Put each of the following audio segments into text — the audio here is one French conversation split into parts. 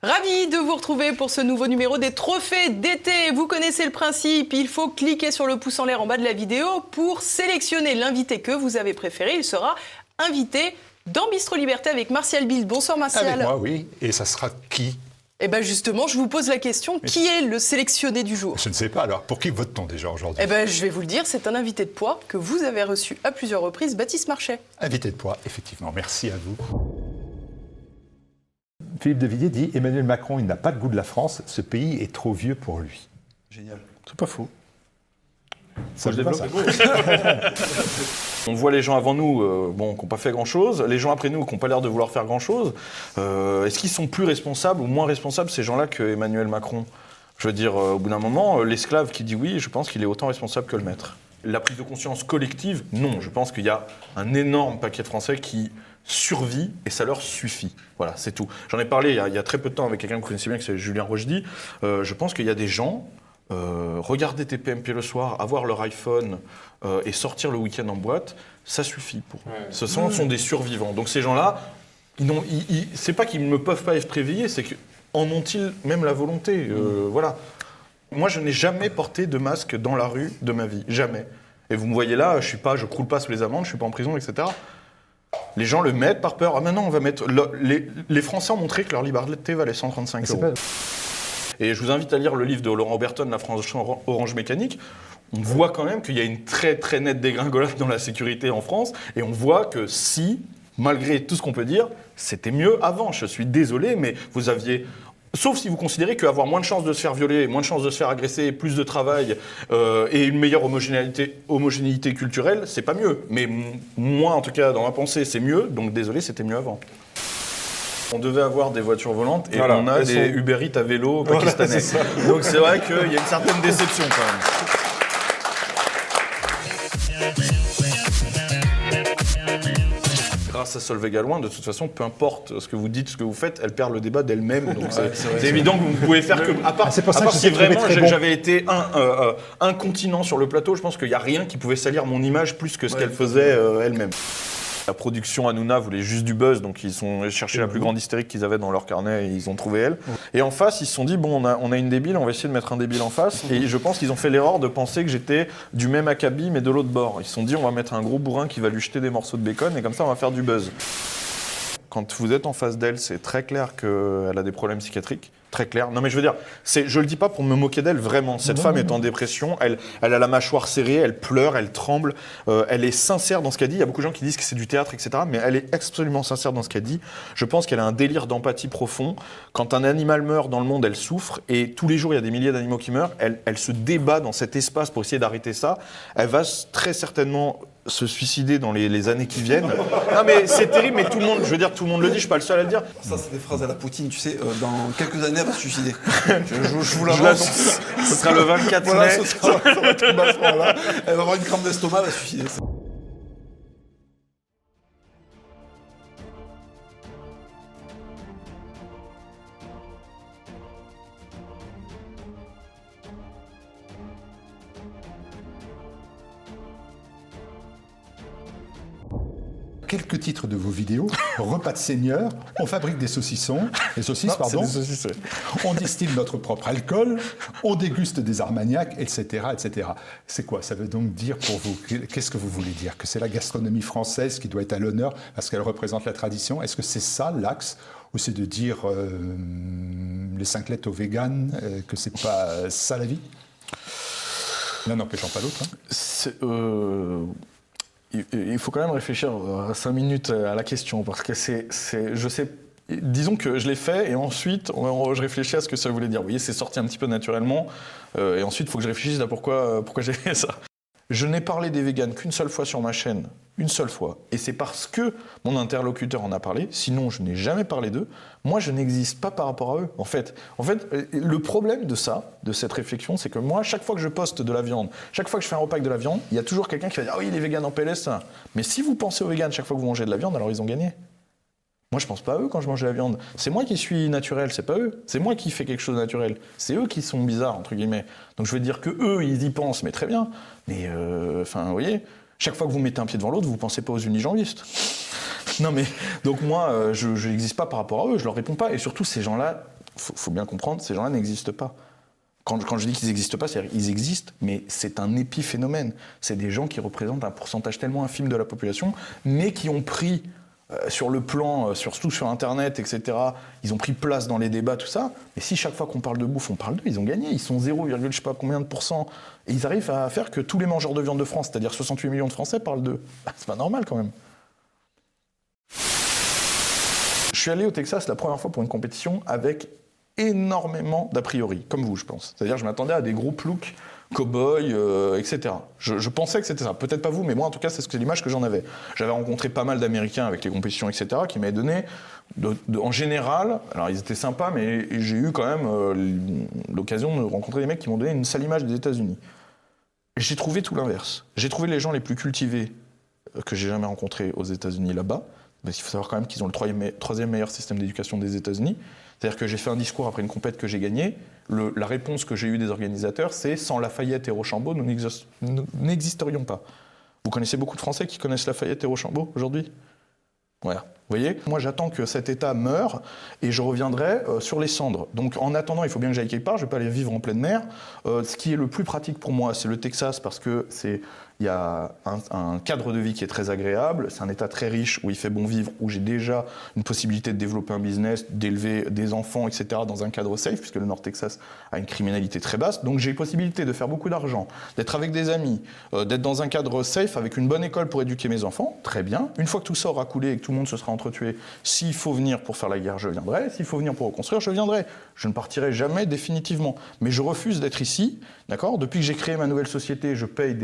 Ravi de vous retrouver pour ce nouveau numéro des Trophées d'été. Vous connaissez le principe, il faut cliquer sur le pouce en l'air en bas de la vidéo pour sélectionner l'invité que vous avez préféré. Il sera invité dans Bistro Liberté avec Martial Bild. Bonsoir Martial. Avec moi, oui. Et ça sera qui ? Eh bien justement, je vous pose la question, qui est le sélectionné du jour ? Je ne sais pas, alors pour qui vote-t-on déjà aujourd'hui ? Eh bien je vais vous le dire, c'est un invité de poids que vous avez reçu à plusieurs reprises, Baptiste Marchais. Invité de poids, effectivement. Merci à vous. Philippe de Villiers dit « Emmanuel Macron, il n'a pas de goût de la France, ce pays est trop vieux pour lui. » Génial. C'est pas faux. Ça, je ça. On voit les gens avant nous qui n'ont pas fait grand-chose, les gens après nous qui n'ont pas l'air de vouloir faire grand-chose. Est-ce qu'ils sont plus responsables ou moins responsables, ces gens-là, que Emmanuel Macron ? Je veux dire, au bout d'un moment, l'esclave qui dit oui, je pense qu'il est autant responsable que le maître. La prise de conscience collective, non. Je pense qu'il y a un énorme paquet de Français qui survit et ça leur suffit. Voilà, c'est tout. J'en ai parlé il y a très peu de temps avec quelqu'un que vous connaissez bien, qui c'est Julien Rochdy. Je pense qu'il y a des gens, regarder TPMP le soir, avoir leur iPhone et sortir le week-end en boîte, ça suffit pour eux. Ce sont des survivants. Donc ces gens-là, c'est pas qu'ils ne peuvent pas être réveillés, c'est qu'en ont-ils même la volonté Voilà. Moi, je n'ai jamais porté de masque dans la rue de ma vie. Jamais. Et vous me voyez là, je croule pas sous les amendes, je suis pas en prison, etc. Les gens le mettent par peur. Ah, maintenant, on va mettre. Les Français ont montré que leur liberté valait 135 €. Et je vous invite à lire le livre de Laurent Oberton, La France Orange Mécanique. On voit quand même qu'il y a une très très nette dégringolade dans la sécurité en France. Et on voit que si, malgré tout ce qu'on peut dire, c'était mieux avant. Je suis désolé, mais vous aviez. Sauf si vous considérez qu'avoir moins de chances de se faire violer, moins de chances de se faire agresser, plus de travail et une meilleure homogénéité culturelle, c'est pas mieux. Mais moi, en tout cas, dans ma pensée, c'est mieux. Donc désolé, c'était mieux avant. On devait avoir des voitures volantes et on a des Uber Eats à vélo pakistanais. Donc c'est vrai qu'il y a une certaine déception quand même. Grâce à Solveig Galouin, de toute façon, peu importe ce que vous dites, ce que vous faites, elle perd le débat d'elle-même. Donc c'est évident que vous ne pouvez faire que. À part, si vraiment j'avais été incontinent sur le plateau, je pense qu'il n'y a rien qui pouvait salir mon image plus que ce qu'elle faisait elle-même. La production Hanouna voulait juste du buzz, donc ils sont cherchés la plus grande hystérique qu'ils avaient dans leur carnet et ils ont trouvé elle. Et en face, ils se sont dit, bon, on a une débile, on va essayer de mettre un débile en face. Et je pense qu'ils ont fait l'erreur de penser que j'étais du même acabit, mais de l'autre bord. Ils se sont dit, on va mettre un gros bourrin qui va lui jeter des morceaux de bacon et comme ça, on va faire du buzz. Quand vous êtes en face d'elle, c'est très clair qu'elle a des problèmes psychiatriques. Très clair. Non mais je veux dire, je le dis pas pour me moquer d'elle, vraiment. Cette femme est en dépression, elle a la mâchoire serrée, elle pleure, elle tremble, elle est sincère dans ce qu'elle dit. Il y a beaucoup de gens qui disent que c'est du théâtre, etc. Mais elle est absolument sincère dans ce qu'elle dit. Je pense qu'elle a un délire d'empathie profond. Quand un animal meurt dans le monde, elle souffre. Et tous les jours, il y a des milliers d'animaux qui meurent. Elle se débat dans cet espace pour essayer d'arrêter ça. Elle va très certainement se suicider dans les années qui viennent. Non mais c'est terrible, mais tout le monde le dit, je suis pas le seul à le dire. Ça, c'est des phrases à la Poutine, tu sais, dans quelques années, elle va se suicider. Je vous l'annonce. Ce sera le 24 mai. Voilà, ça va tomber à ce moment-là. Elle va avoir une crampe d'estomac, elle va se suicider. Quelques titres de vos vidéos. Repas de seigneur, on fabrique des saucissons. Des saucisses, pardon. Des saucisses, ouais. On distille notre propre alcool. On déguste des armagnacs, etc., etc. C'est quoi ? Ça veut donc dire pour vous, qu'est-ce que vous voulez dire ? Que c'est la gastronomie française qui doit être à l'honneur parce qu'elle représente la tradition ? Est-ce que c'est ça l'axe ? Ou c'est de dire les 5 lettres aux véganes, que c'est pas ça la vie ? L'un n'empêchant pas l'autre. Hein. Il faut quand même réfléchir 5 minutes à la question, parce que je sais, disons que je l'ai fait, et ensuite je réfléchis à ce que ça voulait dire. Vous voyez, c'est sorti un petit peu naturellement, et ensuite il faut que je réfléchisse à pourquoi j'ai fait ça. Je n'ai parlé des véganes qu'une seule fois sur ma chaîne, une seule fois, et c'est parce que mon interlocuteur en a parlé, sinon je n'ai jamais parlé d'eux. Moi, je n'existe pas par rapport à eux. En fait, le problème de cette réflexion, c'est que moi, chaque fois que je poste de la viande, chaque fois que je fais un repas avec de la viande, il y a toujours quelqu'un qui va dire « Ah oui, les véganes en PLS, ça ». Mais si vous pensez aux véganes chaque fois que vous mangez de la viande, alors ils ont gagné. Moi, je pense pas à eux quand je mange de la viande. C'est moi qui suis naturel, c'est pas eux. C'est moi qui fais quelque chose de naturel. C'est eux qui sont bizarres, entre guillemets. Donc je veux dire que eux, ils y pensent, mais très bien. Mais, vous voyez, chaque fois que vous mettez un pied devant l'autre, vous pensez pas aux unijambistes. Non mais, donc moi, je n'existe pas par rapport à eux, je leur réponds pas. Et surtout, ces gens-là, faut bien comprendre, ces gens-là n'existent pas. Quand je dis qu'ils n'existent pas, c'est-à-dire qu'ils existent, mais c'est un épiphénomène. C'est des gens qui représentent un pourcentage tellement infime de la population, mais qui ont pris sur le plan, surtout sur Internet, etc., ils ont pris place dans les débats, tout ça. Mais si chaque fois qu'on parle de bouffe, on parle d'eux, ils ont gagné. Ils sont 0, je sais pas combien de pourcents. Et ils arrivent à faire que tous les mangeurs de viande de France, c'est-à-dire 68 millions de Français, parlent d'eux. C'est pas normal quand même. Je suis allé au Texas la première fois pour une compétition avec énormément d'a priori, comme vous, je pense. C'est-à-dire, je m'attendais à des gros ploucs, cow-boys, etc. Je pensais que c'était ça. Peut-être pas vous, mais moi, en tout cas, c'est l'image que j'en avais. J'avais rencontré pas mal d'Américains avec les compétitions, etc., qui m'avaient donné, en général, alors ils étaient sympas, mais j'ai eu quand même l'occasion de rencontrer des mecs qui m'ont donné une sale image des États-Unis. J'ai trouvé tout l'inverse. J'ai trouvé les gens les plus cultivés que j'ai jamais rencontrés aux États-Unis là-bas. Parce qu'il faut savoir quand même qu'ils ont le troisième meilleur système d'éducation des États-Unis. C'est-à-dire que j'ai fait un discours après une compète que j'ai gagnée. La réponse que j'ai eue des organisateurs, c'est « sans Lafayette et Rochambeau, nous n'existerions pas ». Vous connaissez beaucoup de Français qui connaissent Lafayette et Rochambeau aujourd'hui ? Voilà. Vous voyez ? Moi, j'attends que cet État meure et je reviendrai sur les cendres. Donc, en attendant, il faut bien que j'aille quelque part. Je ne vais pas aller vivre en pleine mer. Ce qui est le plus pratique pour moi, c'est le Texas parce que il y a un cadre de vie qui est très agréable. C'est un État très riche où il fait bon vivre, où j'ai déjà une possibilité de développer un business, d'élever des enfants, etc. dans un cadre safe, puisque le Nord Texas a une criminalité très basse. Donc, j'ai possibilité de faire beaucoup d'argent, d'être avec des amis, d'être dans un cadre safe avec une bonne école pour éduquer mes enfants. Très bien. Une fois que tout ça aura coulé et que tout le monde se sera entretué, s'il faut venir pour faire la guerre, je viendrai. S'il faut venir pour reconstruire, je viendrai. Je ne partirai jamais définitivement. Mais je refuse d'être ici, d'accord ? Depuis que j'ai créé ma nouvelle société, je paye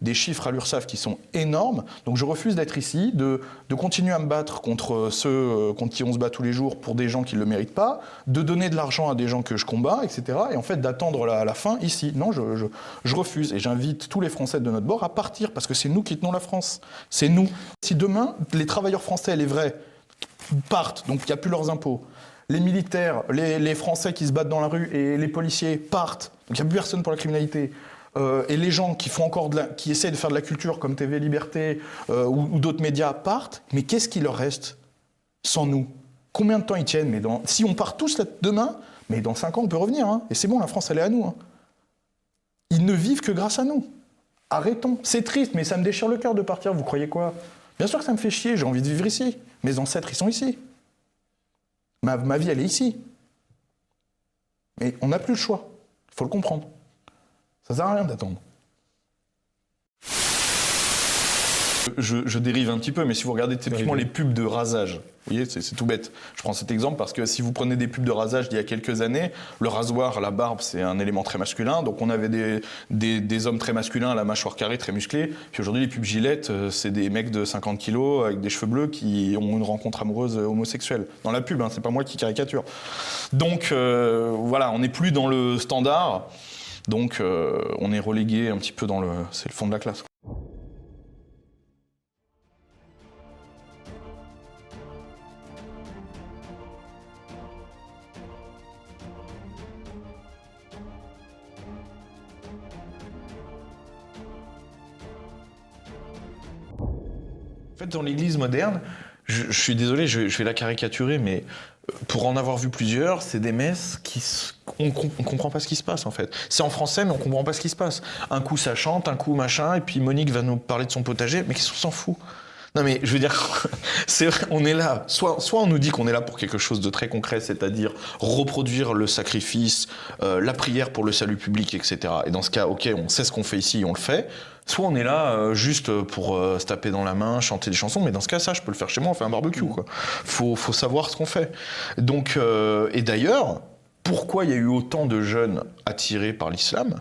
des chiffres à l'URSSAF qui sont énormes. Donc je refuse d'être ici, de continuer à me battre contre ceux contre qui on se bat tous les jours pour des gens qui ne le méritent pas, de donner de l'argent à des gens que je combats, etc. Et en fait d'attendre la fin ici. Non, je refuse. Et j'invite tous les Français de notre bord à partir parce que c'est nous qui tenons la France. C'est nous. Si demain, les travailleurs français, les vrais, partent, donc il n'y a plus leurs impôts, les militaires, les Français qui se battent dans la rue et les policiers partent, donc il n'y a plus personne pour la criminalité, et les gens qui font encore qui essaient de faire de la culture comme TV Liberté ou d'autres médias partent, mais qu'est-ce qui leur reste sans nous ? Combien de temps ils tiennent ? Mais si on part tous là demain, mais dans 5 ans on peut revenir, hein, et c'est bon, la France elle est à nous. Hein. Ils ne vivent que grâce à nous. Arrêtons. C'est triste, mais ça me déchire le cœur de partir, vous croyez quoi ? Bien sûr que ça me fait chier, j'ai envie de vivre ici. Mes ancêtres, ils sont ici. Ma vie, elle est ici. Mais on n'a plus le choix. Il faut le comprendre. Ça sert à rien d'attendre. Je dérive un petit peu, mais si vous regardez typiquement les pubs de rasage, vous voyez, c'est tout bête. Je prends cet exemple parce que si vous prenez des pubs de rasage d'il y a quelques années, le rasoir, la barbe, c'est un élément très masculin. Donc on avait des hommes très masculins à la mâchoire carrée, très musclée. Puis aujourd'hui, les pubs Gillette, c'est des mecs de 50 kilos avec des cheveux bleus qui ont une rencontre amoureuse homosexuelle. Dans la pub, hein, c'est pas moi qui caricature. Donc voilà, on n'est plus dans le standard. Donc on est relégué un petit peu c'est le fond de la classe. En fait, dans l'Église moderne, je suis désolé, je vais la caricaturer, mais pour en avoir vu plusieurs, c'est des messes on comprend pas ce qui se passe en fait. C'est en français, mais on comprend pas ce qui se passe. Un coup ça chante, un coup machin, et puis Monique va nous parler de son potager, mais qu'est-ce qu'on s'en fout ? Non mais je veux dire, c'est vrai, on est là. Soit on nous dit qu'on est là pour quelque chose de très concret, c'est-à-dire reproduire le sacrifice, la prière pour le salut public, etc. Et dans ce cas, ok, on sait ce qu'on fait ici, on le fait. Soit on est là juste pour se taper dans la main, chanter des chansons, mais dans ce cas, ça, je peux le faire chez moi, on fait un barbecue, quoi. Faut savoir ce qu'on fait. Donc, et d'ailleurs, pourquoi il y a eu autant de jeunes attirés par l'islam ?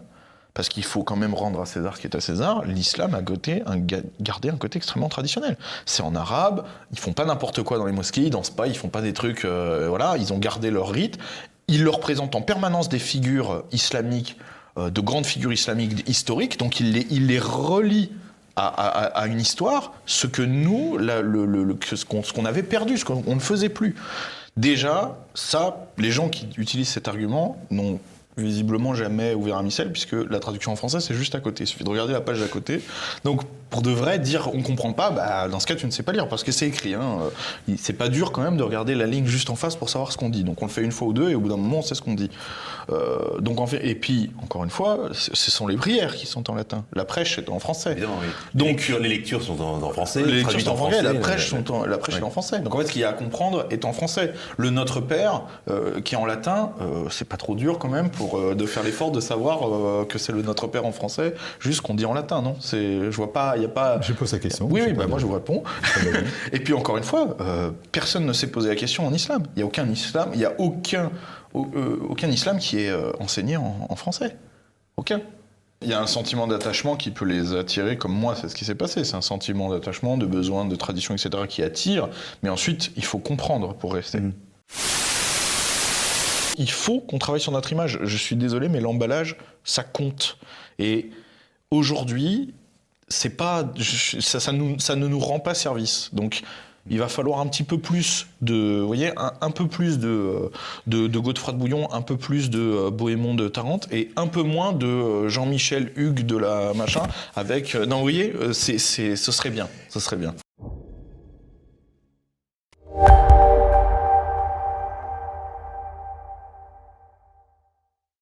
Parce qu'il faut quand même rendre à César ce qui est à César. L'islam a gardé un côté extrêmement traditionnel. C'est en arabe, ils font pas n'importe quoi dans les mosquées, ils dansent pas, ils font pas des trucs, voilà, ils ont gardé leur rite. Ils leur présentent en permanence des figures islamiques, de grandes figures islamiques historiques, donc ils les relient à une histoire, ce que nous, ce qu'on avait perdu, ce qu'on ne faisait plus. Déjà, ça, les gens qui utilisent cet argument n'ont visiblement jamais ouvert un missel, puisque la traduction en français, c'est juste à côté. Il suffit de regarder la page d'à côté. Donc, pour de vrai, dire on comprend pas, bah, dans ce cas, tu ne sais pas lire, parce que c'est écrit. Hein. C'est pas dur quand même de regarder la ligne juste en face pour savoir ce qu'on dit. Donc, on le fait une fois ou deux, et au bout d'un moment, on sait ce qu'on dit. Donc, en fait, et puis, encore une fois, ce sont les prières qui sont en latin. La prêche est en français. Évidemment, oui. Donc, les lectures sont en français. les lectures traduites sont en français, la prêche, ouais. est en français. Donc en fait, ce qu'il y a à comprendre est en français. Le Notre Père, qui est en latin, c'est pas trop dur quand même de faire l'effort de savoir que c'est le Notre Père en français, juste qu'on dit en latin, non? Je vois pas, il y a pas. Je pose la question. Oui, moi je vous réponds. Et puis encore une fois, personne ne s'est posé la question en islam. Il y a aucun islam, il y a aucun islam qui est enseigné en français. Aucun. Il y a un sentiment d'attachement qui peut les attirer, comme moi, c'est ce qui s'est passé. C'est un sentiment d'attachement, de besoin, de tradition, etc. qui attire. Mais ensuite, il faut comprendre pour rester. Il faut qu'on travaille sur notre image. Je suis désolé, mais l'emballage, ça compte. Et aujourd'hui, ça ne nous rend pas service. Donc, il va falloir un petit peu plus un peu plus de Godefroy de Bouillon, un peu plus de Bohémond de Tarente et un peu moins de Jean-Michel Hugues de la machin avec. Non, vous voyez, ce serait bien.